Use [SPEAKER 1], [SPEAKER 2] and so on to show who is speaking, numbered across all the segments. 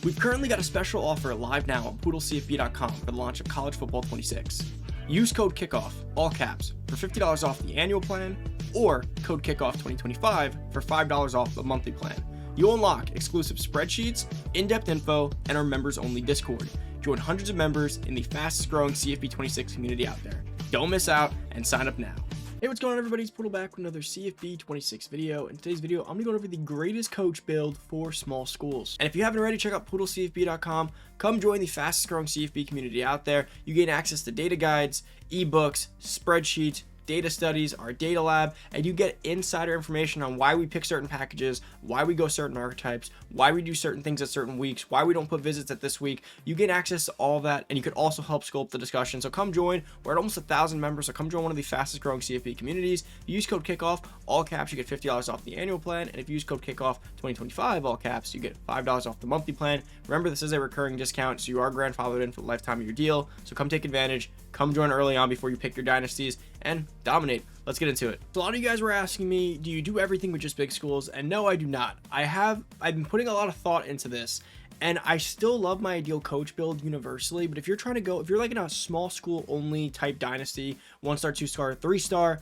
[SPEAKER 1] We've currently got a special offer live now on poodlecfb.com for the launch of College Football 26. Use code KICKOFF, all caps, for $50 off the annual plan, or code KICKOFF 2025 for $5 off the monthly plan. You'll unlock exclusive spreadsheets, in-depth info, and our members-only Discord. Join hundreds of members in the fastest-growing CFB 26 community out there. Don't miss out and sign up now. Hey, what's going on, everybody? It's Poodle back with another CFB 26 video. In today's video, I'm going to go over the greatest coach build for small schools. And if you haven't already, check out poodlecfb.com. Come join the fastest growing CFB community out there. You gain access to data guides, ebooks, spreadsheets, data studies, our data lab, and you get insider information on why we pick certain packages, why we go certain archetypes, why we do certain things at certain weeks, why we don't put visits at this week. You get access to all that, and you could also help sculpt the discussion. So come join. We're at almost 1,000 members, so come join one of the fastest growing CFB communities. Use code KICKOFF, all caps, you get $50 off the annual plan, and if you use code KICKOFF 2025, all caps, you get $5 off the monthly plan. Remember, this is a recurring discount, so you are grandfathered in for the lifetime of your deal. So come take advantage. Come join early on before you pick your dynasties and dominate. Let's get into it. So a lot of you guys were asking me, do you do everything with just big schools? And no, I do not. I've been putting a lot of thought into this, and I still love my ideal coach build universally. But if you're trying to go, if you're like in a small school only type dynasty, 1-star, 2-star, 3-star,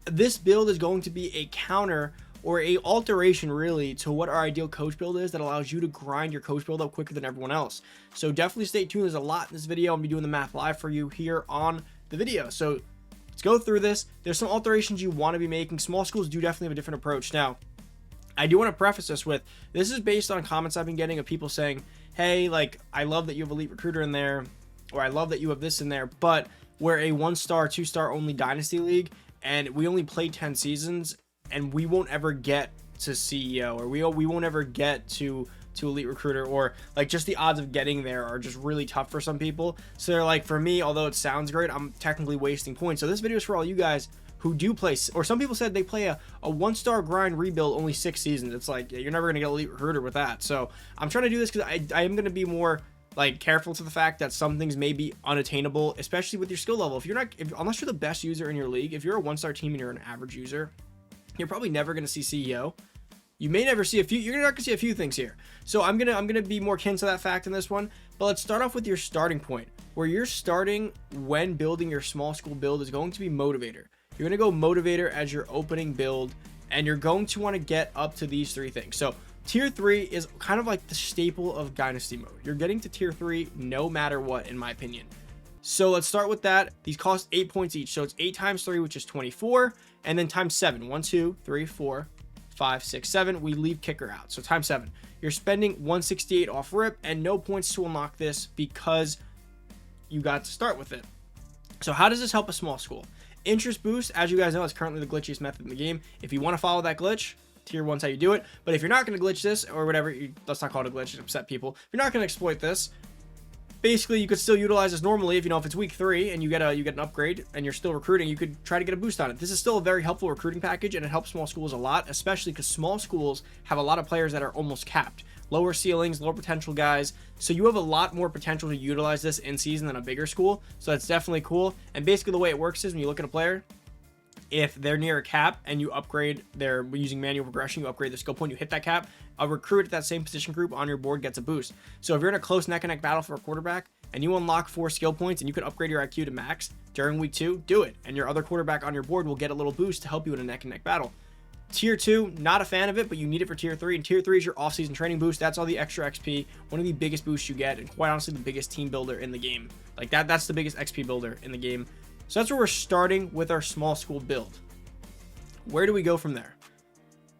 [SPEAKER 1] this build is going to be a counter or a alteration really to what our ideal coach build is that allows you to grind your coach build up quicker than everyone else. So definitely stay tuned. There's a lot in this video. I'm gonna be doing the math live for you here on the video. So let's go through this. There's some alterations you want to be making. Small schools do definitely have a different approach. Now, I do want to preface this with, this is based on comments I've been getting of people saying, hey, like, I love that you have Elite Recruiter in there, or I love that you have this in there, but we're a 1-star, 2-star only dynasty league, and we only play 10 seasons, and we won't ever get to CEO, or we won't ever get to Elite Recruiter, or like just the odds of getting there are just really tough for some people. So they're like, for me, although it sounds great, I'm technically wasting points. So this video is for all you guys who do play, or some people said they play a 1-star grind rebuild only 6 seasons. It's like, yeah, you're never gonna get Elite Recruiter with that. So I'm trying to do this because I am gonna be more like careful to the fact that some things may be unattainable, especially with your skill level. If you're not, unless you're the best user in your league, if you're a 1-star team and you're an average user, you're probably never going to see CEO. You may never see a few. You're not going to see a few things here. So I'm gonna be more kin to that fact in this one. But let's start off with your starting point. Where you're starting when building your small school build is going to be Motivator. You're going to go Motivator as your opening build, and you're going to want to get up to these 3 things. So tier 3 is kind of like the staple of Dynasty mode. You're getting to tier 3 no matter what, in my opinion. So let's start with that. These cost 8 points each. So it's 8 times 3, which is 24. And then times 7. 1, 2, 3, 4, 5, 6, 7. We leave kicker out. So times 7. You're spending 168 off rip and no points to unlock this because you got to start with it. So how does this help a small school? Interest boost, as you guys know, is currently the glitchiest method in the game. If you want to follow that glitch, tier 1's how you do it. But if you're not going to glitch this or whatever, let's not call it a glitch, it upset people. If you're not going to exploit this, basically, you could still utilize this normally. If it's week 3 and you get an upgrade and you're still recruiting, you could try to get a boost on it. This is still a very helpful recruiting package, and it helps small schools a lot, especially because small schools have a lot of players that are almost capped. Lower ceilings, lower potential guys. So you have a lot more potential to utilize this in season than a bigger school. So that's definitely cool. And basically the way it works is when you look at a player, if they're near a cap and you upgrade using manual progression, you upgrade the skill point, you hit that cap, a recruit at that same position group on your board gets a boost. So if you're in a close neck and neck battle for a quarterback and you unlock 4 skill points and you can upgrade your IQ to max during week 2, do it. And your other quarterback on your board will get a little boost to help you in a neck and neck battle. Tier 2, not a fan of it, but you need it for tier 3. And tier 3 is your off-season training boost. That's all the extra XP. One of the biggest boosts you get, and quite honestly, the biggest team builder in the game. Like that's the biggest XP builder in the game. So that's where we're starting with our small school build. Where do we go from there?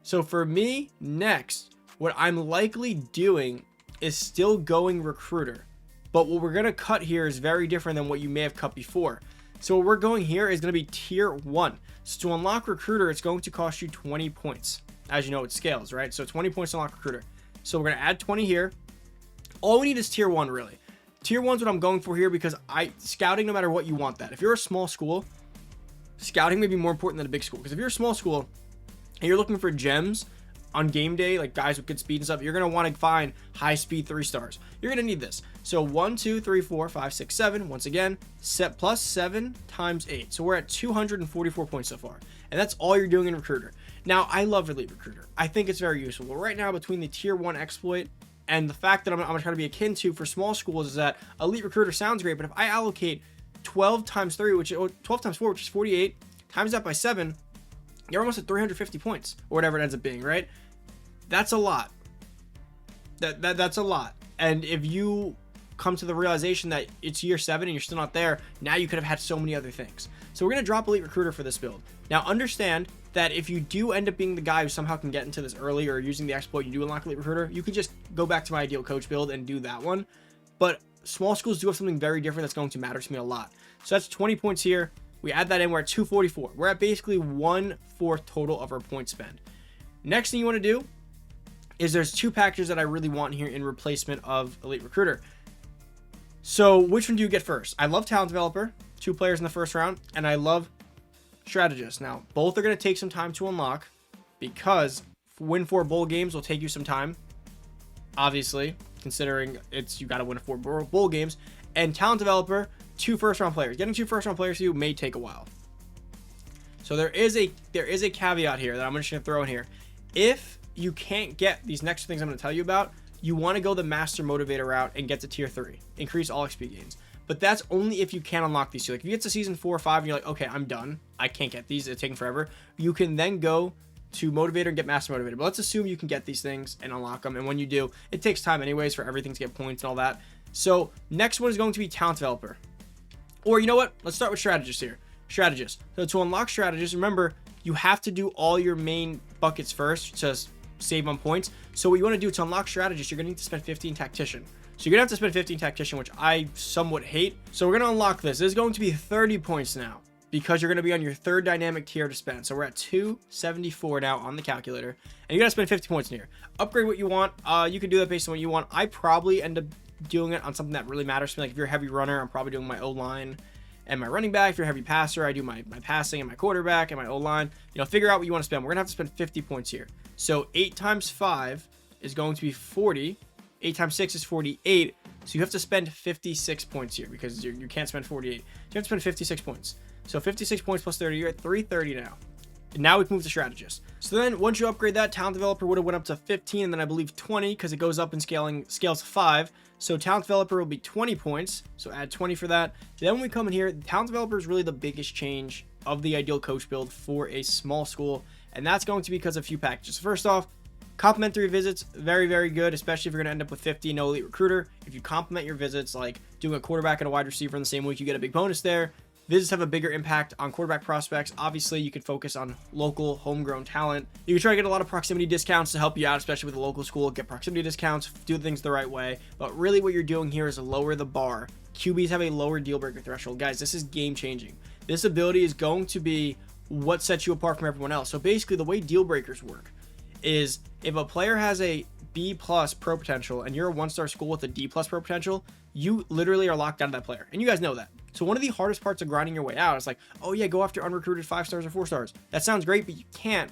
[SPEAKER 1] So for me, next, what I'm likely doing is still going recruiter. But what we're going to cut here is very different than what you may have cut before. So what we're going here is going to be tier 1. So to unlock recruiter, it's going to cost you 20 points. As you know, it scales, right? So 20 points to unlock recruiter. So we're going to add 20 here. All we need is tier 1, really. Tier 1's what I'm going for here because scouting, no matter what, you want that. If you're a small school, scouting may be more important than a big school. Because if you're a small school and you're looking for gems on game day, like guys with good speed and stuff, you're going to want to find high speed 3-stars. You're going to need this. So 1, 2, 3, 4, 5, 6, 7. Once again, set plus 7 times 8. So we're at 244 points so far. And that's all you're doing in recruiter. Now, I love Elite Recruiter. I think it's very useful. But right now, between the tier 1 exploit And the fact that I'm trying to be akin to for small schools is that elite recruiter sounds great, but if I allocate 12 times 3, 12 times 4, which is 48, times that by 7, you're almost at 350 points or whatever it ends up being, right? That's a lot. That's a lot. And if you come to the realization that it's year 7 and you're still not there, now you could have had so many other things. So we're going to drop elite recruiter for this build. Now understand that if you do end up being the guy who somehow can get into this early or using the exploit, you do unlock elite recruiter, you can just go back to my ideal coach build and do that one. But small schools do have something very different that's going to matter to me a lot. So that's 20 points here. We add that in, we're at 244. We're at basically 1/4 total of our point spend. Next thing you want to do is there's 2 packages that I really want here in replacement of elite recruiter. So which one do you get first? I love talent developer, 2 players in the first round, and I love strategist. Now both are going to take some time to unlock because win 4 bowl games will take you some time, obviously, considering you got to win 4 bowl games. And talent developer, 2 first-round players. Getting 2 first-round players to you may take a while. So there is a caveat here that I'm just going to throw in here. If you can't get these next things I'm going to tell you about, you want to go the master motivator route and get to tier 3, increase all XP gains. But that's only if you can unlock these 2. Like if you get to season 4 or 5 and you're like, okay, I'm done, I can't get these, it's taking forever, you can then go to motivator and get master motivator. But let's assume you can get these things and unlock them, and when you do, it takes time anyways for everything to get points and all that. So next one is going to be talent developer. Or you know what? Let's start with strategist here. Strategist. So to unlock strategist, remember, you have to do all your main buckets first to save on points. So what you want to do to unlock strategist, you're going to need to spend 15 tactician. So you're going to have to spend 15 tactician, which I somewhat hate. So we're going to unlock this. This is going to be 30 points now because you're going to be on your 3rd dynamic tier to spend. So we're at 274 now on the calculator, and you got to spend 50 points in here. Upgrade what you want. You can do that based on what you want. I probably end up doing it on something that really matters to me. Like if you're a heavy runner, I'm probably doing my O-line and my running back. If you're a heavy passer, I do my passing and my quarterback and my O-line. You know, figure out what you want to spend. We're gonna have to spend 50 points here. So 8 times 5 is going to be 40. 8 times 6 is 48. So you have to spend 56 points here because you can't spend 48. You have to spend 56 points. So 56 points plus 30, you're at 330 now. And now we can move to strategist. So then once you upgrade that, talent developer would have went up to 15, and then I believe 20 because it goes up in scales to 5. So talent developer will be 20 points. So add 20 for that. Then when we come in here, talent developer is really the biggest change of the ideal coach build for a small school. And that's going to be because of a few packages. First off, complimentary visits, very, very good, especially if you're going to end up with 50 no elite recruiter. If you complement your visits, like doing a quarterback and a wide receiver in the same week, you get a big bonus there. Visits have a bigger impact on quarterback prospects. Obviously, you can focus on local, homegrown talent. You can try to get a lot of proximity discounts to help you out, especially with a local school. Get proximity discounts, do things the right way. But really what you're doing here is lower the bar. QBs have a lower deal breaker threshold. Guys, this is game changing. This ability is going to be what sets you apart from everyone else. So basically, the way deal breakers work is if a player has a B+ pro potential and you're a 1-star school with a D+ pro potential, you literally are locked out of that player. And you guys know that. So one of the hardest parts of grinding your way out is like, oh yeah, go after unrecruited 5 stars or 4 stars. That sounds great, but you can't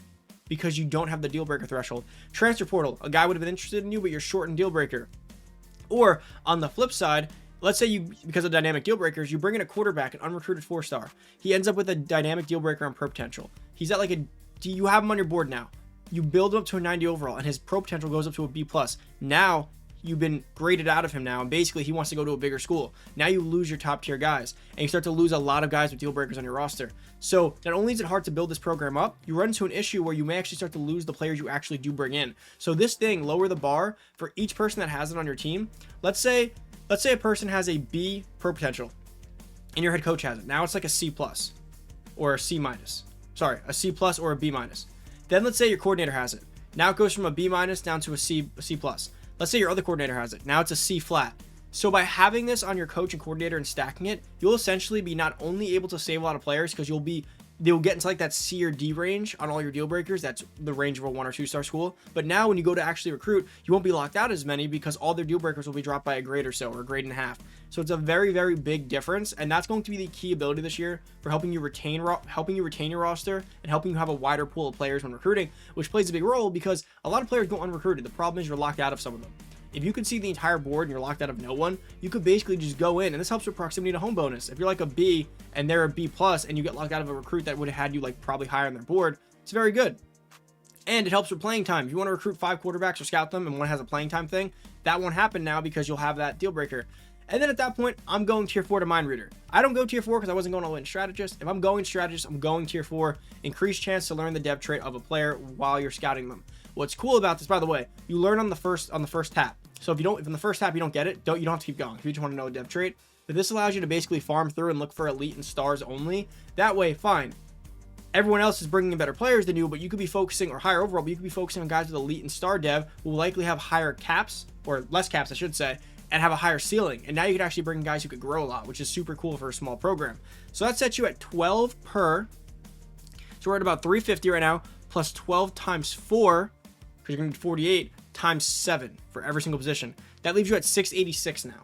[SPEAKER 1] because you don't have the deal breaker threshold. Transfer portal, a guy would have been interested in you, but you're short in deal breaker. Or on the flip side, let's say you, because of dynamic deal breakers, you bring in a quarterback, an unrecruited 4-star. He ends up with a dynamic deal breaker on pro potential. He's at like you have him on your board now. You build him up to a 90 overall, and his pro potential goes up to a B+. Now, you've been graded out of him now, and basically he wants to go to a bigger school. Now you lose your top tier guys, and you start to lose a lot of guys with deal breakers on your roster. So not only is it hard to build this program up, you run into an issue where you may actually start to lose the players you actually do bring in. So this thing, lower the bar for each person that has it on your team. Let's say a person has a B pro potential, and your head coach has it. Now it's like a C+ or a C-. Sorry, a C+ or a B-. Then let's say your coordinator has it. Now it goes from a B- down to a C+. Let's say your other coordinator has it. Now it's a C flat. So by having this on your coach and coordinator and stacking it, you'll essentially be not only able to save a lot of players because they'll get into like that C or D range on all your deal breakers. That's the range of a 1 or 2-star school. But now when you go to actually recruit, you won't be locked out as many because all their deal breakers will be dropped by a grade or so, or a grade and a half. So it's a very, very big difference. And that's going to be the key ability this year for helping you retain your roster and helping you have a wider pool of players when recruiting, which plays a big role because a lot of players go unrecruited. The problem is you're locked out of some of them. If you can see the entire board and you're locked out of no one, you could basically just go in, and this helps with proximity to home bonus. If you're like a B and they're a B+ and you get locked out of a recruit that would have had you like probably higher on their board, it's very good. And it helps with playing time. If you want to recruit 5 quarterbacks or scout them and one has a playing time thing, that won't happen now because you'll have that deal breaker. And then at that point, I'm going tier 4 to mind reader. I don't go tier 4 because I wasn't going all in strategist. If I'm going strategist, I'm going tier 4. Increased chance to learn the dev trait of a player while you're scouting them. What's cool about this, by the way, you learn on the first tap. So if in the first tap you don't get it, you don't have to keep going. If you just want to know a dev trait, but this allows you to basically farm through and look for elite and stars only. That way, fine. Everyone else is bringing in better players than you, but you could be focusing, or higher overall, but you could be focusing on guys with elite and star dev who will likely have higher caps, or less caps, I should say, and have a higher ceiling. And now you can actually bring in guys who could grow a lot, which is super cool for a small program. So that sets you at 12 per. So we're at about 350 right now, plus 12 times 4, because you're going to need 48, times 7 for every single position. That leaves you at 686 now.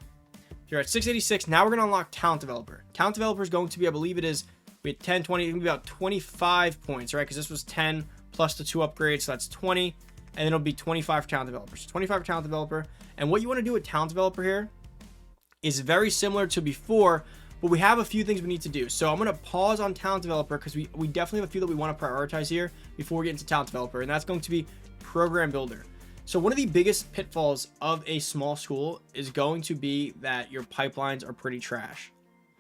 [SPEAKER 1] You're at 686. Now we're going to unlock talent developer. Talent developer is going to be, I believe it is, we had 10, 20, it's going to be about 25 points, right? Because this was 10 plus the 2 upgrades, so that's 20. And then it'll be 25 for talent developer. So 25 for talent developer. And what you want to do with talent developer here is very similar to before, but we have a few things we need to do. So I'm going to pause on talent developer because we definitely have a few that we want to prioritize here before we get into talent developer. And that's going to be program builder. So one of the biggest pitfalls of a small school is going to be that your pipelines are pretty trash.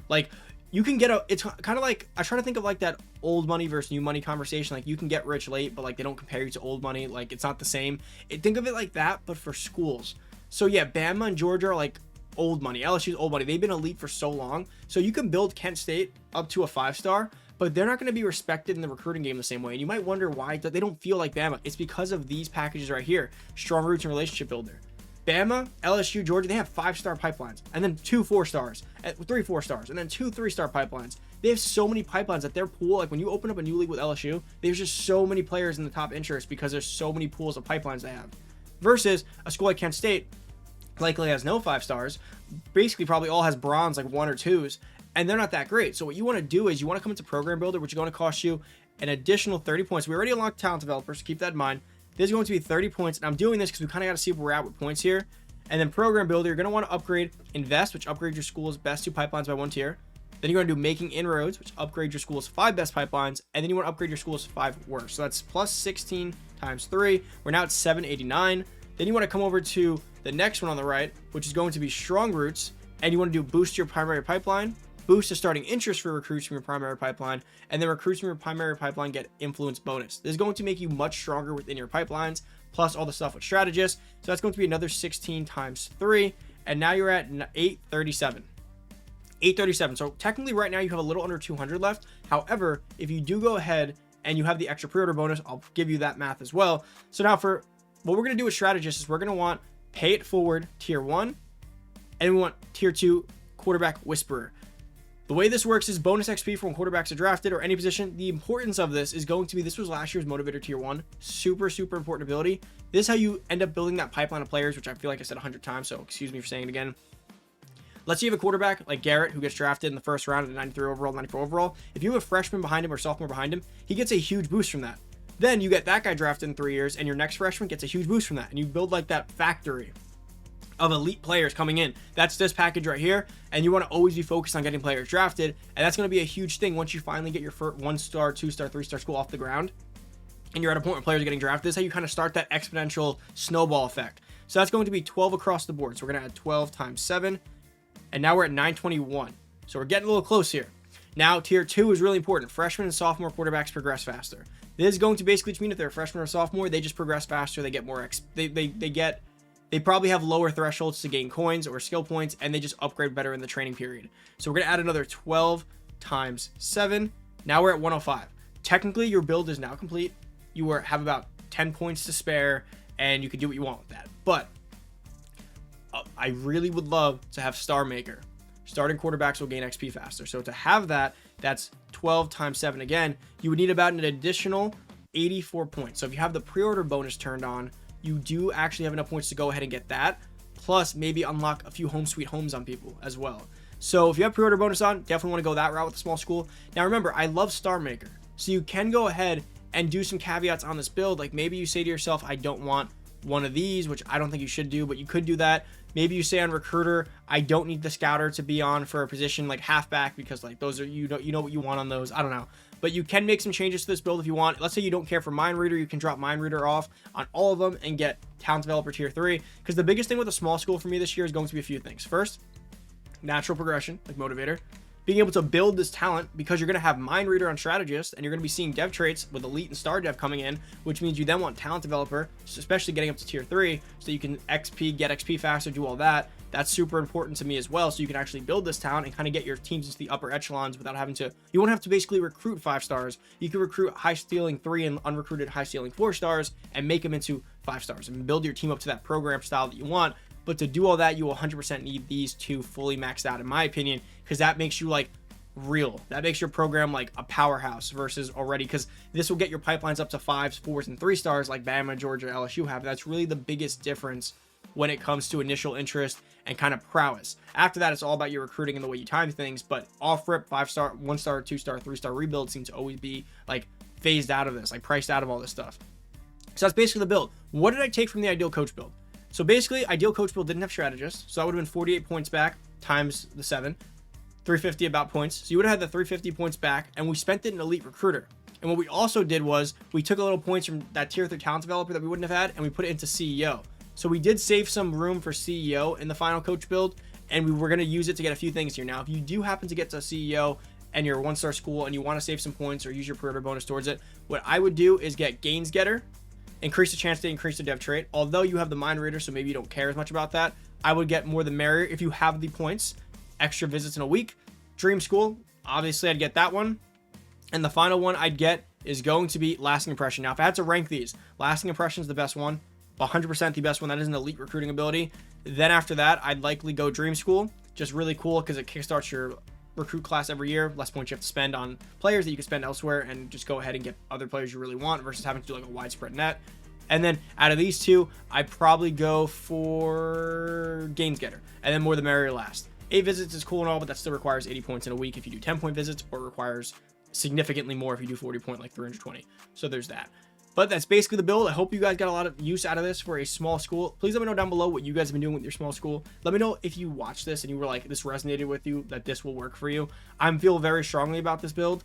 [SPEAKER 1] Like, you can get it's kind of like, I try to think of like that old money versus new money conversation. Like, you can get rich late, but like they don't compare you to old money. Like, it's not the same. Think of it like that, but for schools. So yeah, Bama and Georgia are like old money. LSU's old money. They've been elite for so long. So you can build Kent State up to a 5-star, but they're not going to be respected in the recruiting game the same way. And you might wonder why they don't feel like Bama. It's because of these packages right here. Strong roots and relationship builder. Bama, LSU, Georgia, they have 5-star pipelines, and then 2 4-stars, 3 4-stars, and then 2 3-star pipelines. They have so many pipelines that their pool, like when you open up a new league with LSU, there's just so many players in the top interest because there's so many pools of pipelines they have. Versus a school like Kent State, likely has no 5-stars, basically probably all has bronze, like 1 or 2s, and they're not that great. So what you want to do is you want to come into program builder, which is going to cost you an additional 30 points. We already unlocked talent developers, so keep that in mind. This is going to be 30 points, and I'm doing this because we kind of got to see where we're at with points here. And then program builder, you're going to want to upgrade invest, which upgrades your school's best 2 pipelines by 1 tier. Then you're going to do making inroads, which upgrades your school's 5 best pipelines. And then you want to upgrade your school's 5 worst. So that's plus 16 times 3. We're now at 789. Then you want to come over to the next one on the right, which is going to be strong roots. And you want to do boost your primary pipeline, boost the starting interest for recruits from your primary pipeline, and then recruits from your primary pipeline get influence bonus. This is going to make you much stronger within your pipelines, plus all the stuff with strategists. So that's going to be another 16 times 3, and now you're at 837. 837. So technically right now you have a little under 200 left. However, if you do go ahead and you have the extra pre-order bonus, I'll give you that math as well. So now for what we're going to do with strategists is we're going to want pay it forward tier 1, and we want tier 2 quarterback whisperer. The way this works is bonus XP for when quarterbacks are drafted or any position. The importance of this is going to be, this was last year's motivator tier 1. Super, super important ability. This is how you end up building that pipeline of players, which I feel like I said 100 times, so excuse me for saying it again. Let's say you have a quarterback like Garrett who gets drafted in the first round at 93 overall, 94 overall. If you have a freshman behind him or sophomore behind him, he gets a huge boost from that. Then you get that guy drafted in 3 years, and your next freshman gets a huge boost from that. And you build like that factory of elite players coming in. That's this package right here, and you want to always be focused on getting players drafted, and that's going to be a huge thing once you finally get your first 1-star, 2-star, 3-star school off the ground, and you're at a point where players are getting drafted. This is how you kind of start that exponential snowball effect. So that's going to be 12 across the board. So we're going to add 12 times 7, and now we're at 921. So we're getting a little close here. Now tier 2 is really important. Freshman and sophomore quarterbacks progress faster. This is going to basically mean if they're a freshman or a sophomore, they just progress faster. They get more they probably have lower thresholds to gain coins or skill points, and they just upgrade better in the training period. So we're going to add another 12 times 7. Now we're at 105. Technically, your build is now complete. You have about 10 points to spare, and you can do what you want with that. But I really would love to have Star Maker. Starting quarterbacks will gain XP faster. So to have that, that's 12 times 7 again. You would need about an additional 84 points. So if you have the pre-order bonus turned on, you do actually have enough points to go ahead and get that, plus maybe unlock a few home sweet homes on people as well. So if you have pre-order bonus on, definitely want to go that route with a small school. Now remember, I love Star Maker, so you can go ahead and do some caveats on this build. Like maybe you say to yourself, I don't want one of these, which I don't think you should do, but you could do that. Maybe you say on recruiter, I don't need the scouter to be on for a position like halfback because like those are, you know what you want on those. I don't know. but you can make some changes to this build if you want. Let's say you don't care for Mind Reader, you can drop Mind Reader off on all of them and get Talent Developer tier 3, because the biggest thing with a small school for me this year is going to be a few things. First, natural progression, like Motivator. Being able to build this talent, because you're going to have Mind Reader on Strategist, and you're going to be seeing dev traits with Elite and Star Dev coming in, which means you then want Talent Developer, especially getting up to tier 3, so you can get XP faster, do all that. That's super important to me as well, so you can actually build this talent and kind of get your teams into the upper echelons without having to, you won't have to basically recruit 5 stars. You can recruit high stealing 3 and unrecruited high stealing 4 stars and make them into 5 stars and build your team up to that program style that you want. But to do all that, you will 100% need these 2 fully maxed out, in my opinion, because that makes you like real. That makes your program like a powerhouse versus already, because this will get your pipelines up to 5s, 4s, and 3 stars like Bama, Georgia, LSU have. That's really the biggest difference when it comes to initial interest and kind of prowess. After that, it's all about your recruiting and the way you time things, but off rip, 5-star, 1-star, 2-star, 3-star rebuild seems to always be like phased out of this, like priced out of all this stuff. So that's basically the build. What did I take from the Ideal Coach build? So basically, Ideal Coach build didn't have Strategist, so that would have been 48 points back times the 7, 350 about points. So you would have had the 350 points back, and we spent it in Elite Recruiter. And what we also did was we took a little points from that tier 3 talent developer that we wouldn't have had, and we put it into CEO. So we did save some room for CEO in the final coach build, and we were going to use it to get a few things here. Now, if you do happen to get to CEO and you're a 1-star school and you want to save some points or use your perimeter bonus towards it, what I would do is get Gains Getter, increase the chance to increase the dev trait. Although you have the Mind Reader, so maybe you don't care as much about that, I would get more the merrier if you have the points. Extra visits in a week. Dream School, obviously I'd get that one. And the final one I'd get is going to be Lasting Impression. Now, if I had to rank these, Lasting Impression is the best one. 100% the best one. That is an elite recruiting ability. Then after that, I'd likely go Dream School. Just really cool because it kickstarts your recruit class every year. Less points you have to spend on players that you can spend elsewhere, and just go ahead and get other players you really want versus having to do like a widespread net. And then out of these two, I'd probably go for Gains Getter, and then more the merrier last. 8 visits is cool and all, but that still requires 80 points in a week if you do 10-point visits, or requires significantly more if you do 40-point, like 320. So there's that. But that's basically the build. I hope you guys got a lot of use out of this for a small school. Please let me know down below what you guys have been doing with your small school. Let me know if you watched this and you were like, this resonated with you, that this will work for you. I feel very strongly about this build.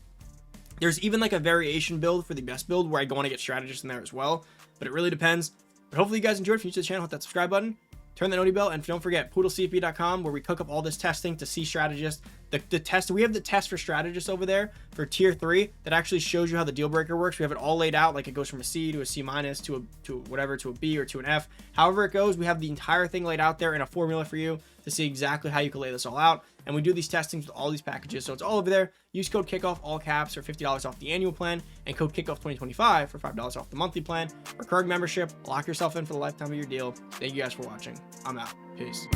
[SPEAKER 1] There's even like a variation build for the best build where I go on to get strategists in there as well. But it really depends. But hopefully you guys enjoyed. If you're new to the channel, hit that subscribe button. Turn the noti bell, and don't forget poodlecfp.com, where we cook up all this testing to see strategists. The test, we have the test for strategists over there for tier 3 that actually shows you how the deal breaker works. We have it all laid out, like it goes from a C to a C minus to whatever, to a B or to an F. However it goes, we have the entire thing laid out there in a formula for you to see exactly how you can lay this all out. And we do these testings with all these packages, so it's all over there. Use code KICKOFF, all caps, for $50 off the annual plan, and code KICKOFF2025 for $5 off the monthly plan. Recurring membership, lock yourself in for the lifetime of your deal. Thank you guys for watching. I'm out. Peace.